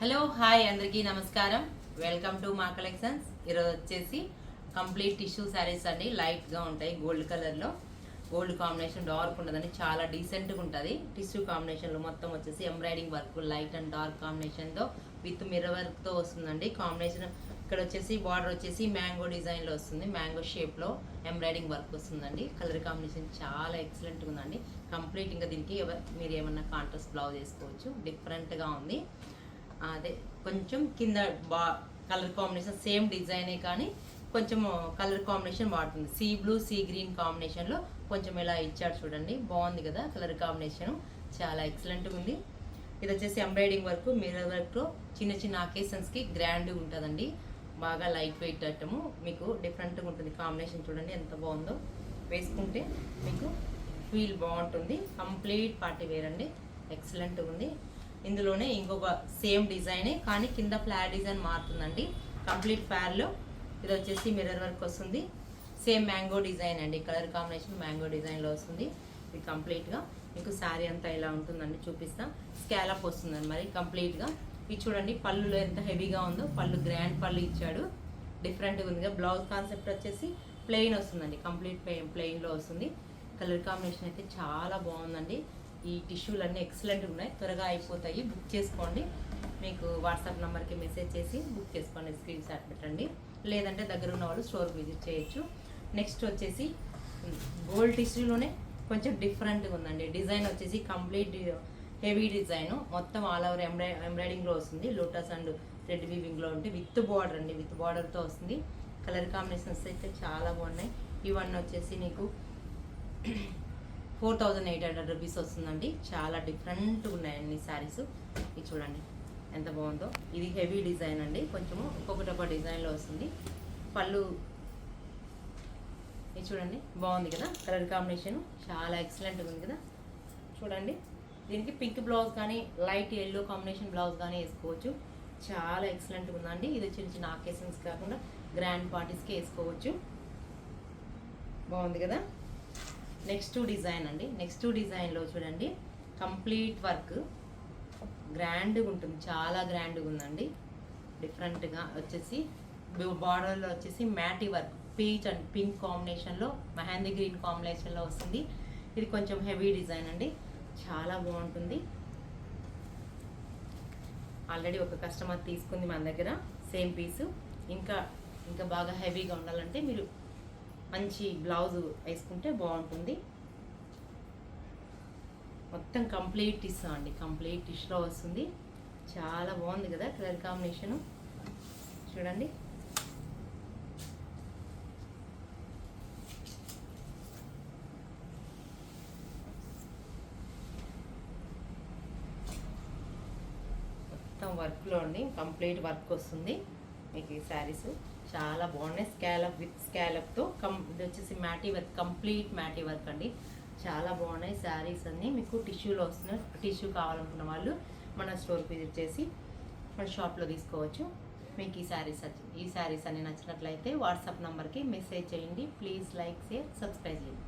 Hello hi అందరికీ నమస్కారం. Welcome to మా కలెక్షన్స్. ఈరోజు వచ్చేసి కంప్లీట్ టిష్యూ శారీస్ అండి. లైట్గా ఉంటాయి, గోల్డ్ కలర్లో. గోల్డ్ కాంబినేషన్ డార్క్ ఉండదండి, చాలా డీసెంట్గా ఉంటుంది. టిష్యూ కాంబినేషన్లో మొత్తం వచ్చేసి embroidering work light and dark కాంబినేషన్తో విత్ మిర్రర్ వర్క్తో వస్తుందండి. కాంబినేషన్ ఇక్కడ వచ్చేసి బార్డర్ వచ్చేసి మ్యాంగో డిజైన్లో వస్తుంది, మ్యాంగో షేప్లో ఎంబ్రాయిడింగ్ వర్క్ వస్తుందండి. కలర్ కాంబినేషన్ చాలా ఎక్సలెంట్గా ఉందండి. కంప్లీట్ ఇంకా దీనికి మీరు ఏమన్నా కాంట్రాస్ట్ బ్లౌజ్ వేసుకోవచ్చు, డిఫరెంట్గా ఉంది. అదే కొంచెం కింద కలర్ కాంబినేషన్ సేమ్ డిజైనే కానీ కొంచెం కలర్ కాంబినేషన్ వాడుతుంది. సీ బ్లూ సీ గ్రీన్ కాంబినేషన్లో కొంచెం ఇలా ఇచ్చాడు చూడండి, బాగుంది కదా. కలర్ కాంబినేషన్ చాలా ఎక్సలెంట్గా ఉంది. ఇది వచ్చేసి ఎంబ్రాయిడింగ్ వర్క్ మిర్రర్ వర్క్లో చిన్న చిన్న అకేషన్స్కి గ్రాండ్గా ఉంటుందండి. బాగా లైట్ వెయిట్ ఐటము, మీకు డిఫరెంట్గా ఉంటుంది. కాంబినేషన్ చూడండి ఎంత బాగుందో, వేసుకుంటే మీకు ఫీల్ బాగుంటుంది. కంప్లీట్ పార్టీ వేర్ అండి, ఎక్సలెంట్గా ఉంది. ఇందులోనే ఇంకొక సేమ్ డిజైనే కానీ కింద ఫ్లాట్ డిజైన్ మారుతుందండి. కంప్లీట్ ఫ్యార్లో ఇది వచ్చేసి మిర్రర్ వర్క్ వస్తుంది. సేమ్ మ్యాంగో డిజైన్ అండి, కలర్ కాంబినేషన్ మ్యాంగో డిజైన్లో వస్తుంది. ఇది కంప్లీట్గా మీకు శారీ అంతా ఇలా ఉంటుందండి, చూపిస్తా. స్కాలప్ వస్తుందండి మరి కంప్లీట్గా. ఇది చూడండి పళ్ళులో ఎంత హెవీగా ఉందో, పళ్ళు గ్రాండ్ పళ్ళు ఇచ్చాడు, డిఫరెంట్గా ఉంది. బ్లౌజ్ కాన్సెప్ట్ వచ్చేసి ప్లెయిన్ వస్తుందండి, కంప్లీట్ ప్లెయిన్లో వస్తుంది. కలర్ కాంబినేషన్ అయితే చాలా బాగుందండి. ఈ టిష్యూలు అన్నీ ఎక్సలెంట్గా ఉన్నాయి, త్వరగా అయిపోతాయి. బుక్ చేసుకోండి. మీకు వాట్సాప్ నెంబర్కి మెసేజ్ చేసి బుక్ చేసుకోండి, స్క్రీన్ షాట్ పెట్టండి. లేదంటే దగ్గర ఉన్న వాళ్ళు స్టోర్కి విజిట్ చేయొచ్చు. నెక్స్ట్ వచ్చేసి గోల్డ్ టిష్యూలోనే కొంచెం డిఫరెంట్గా ఉందండి. డిజైన్ వచ్చేసి కంప్లీట్ హెవీ డిజైన్, మొత్తం ఆల్ ఓవర్ ఎంబ్రాయిడింగ్లో వస్తుంది. లోటస్ అండ్ రెడ్ వీవింగ్లో ఉంటే విత్ బార్డర్ అండి, విత్ బార్డర్తో వస్తుంది. కలర్ కాంబినేషన్స్ అయితే చాలా బాగున్నాయి. ఇవన్నీ వచ్చేసి నీకు 4800 రూపీస్ వస్తుందండి. చాలా డిఫరెంట్గా ఉన్నాయండి శారీస్. ఇది చూడండి ఎంత బాగుందో. ఇది హెవీ డిజైన్ అండి, కొంచెము ఒక్కొక్కటి ఒక డిజైన్లో వస్తుంది. పళ్ళు ఇది చూడండి బాగుంది కదా. కలర్ కాంబినేషన్ చాలా ఎక్సలెంట్గా ఉంది కదా. చూడండి దీనికి పింక్ బ్లౌజ్ కానీ లైట్ ఎల్లో కాంబినేషన్ బ్లౌజ్ కానీ వేసుకోవచ్చు. చాలా ఎక్సలెంట్గా ఉందండి. ఇది చిన్న చిన్న ఆకేషన్స్ కాకుండా గ్రాండ్ పార్టీస్కి వేసుకోవచ్చు. బాగుంది కదా. నెక్స్ట్ డిజైన్ అండి, నెక్స్ట్ డిజైన్లో చూడండి కంప్లీట్ వర్క్ గ్రాండ్గా ఉంటుంది, చాలా గ్రాండ్గా ఉందండి. డిఫరెంట్గా వచ్చేసి బార్డర్లో వచ్చేసి మ్యాటీ వర్క్ పీచ్ అండ్ పింక్ కాంబినేషన్లో మెహందీ గ్రీన్ కాంబినేషన్లో వస్తుంది. ఇది కొంచెం హెవీ డిజైన్ అండి, చాలా బాగుంటుంది. ఆల్రెడీ ఒక కస్టమర్ తీసుకుంది మన దగ్గర సేమ్ పీసు. ఇంకా ఇంకా బాగా హెవీగా ఉండాలంటే మీరు మంచి బ్లౌజ్ వేసుకుంటే బాగుంటుంది. మొత్తం కంప్లీట్ టిష్ అండి, కంప్లీట్ టిష్లో వస్తుంది. చాలా బాగుంది కదా కలర్ కాంబినేషను. చూడండి మొత్తం వర్క్లో అండి, కంప్లీట్ వర్క్ వస్తుంది మీకు ఈ శారీస్. చాలా బాగున్నాయి. స్కాలప్ విత్ స్కాలప్తో ఇది వచ్చేసి మ్యాటీ వర్క్, కంప్లీట్ మ్యాటీ వర్క్ అండి. చాలా బాగున్నాయి శారీస్ అన్నీ. మీకు టిష్యూలో వస్తున్నాయి. టిష్యూ కావాలనుకున్న వాళ్ళు మన స్టోర్కి విజిట్ చేసి మన షాప్లో తీసుకోవచ్చు. మీకు ఈ శారీస్ అన్నీ నచ్చినట్లయితే వాట్సాప్ నెంబర్కి మెసేజ్ చేయండి. ప్లీజ్ లైక్, షేర్, సబ్స్క్రైబ్ చేయండి.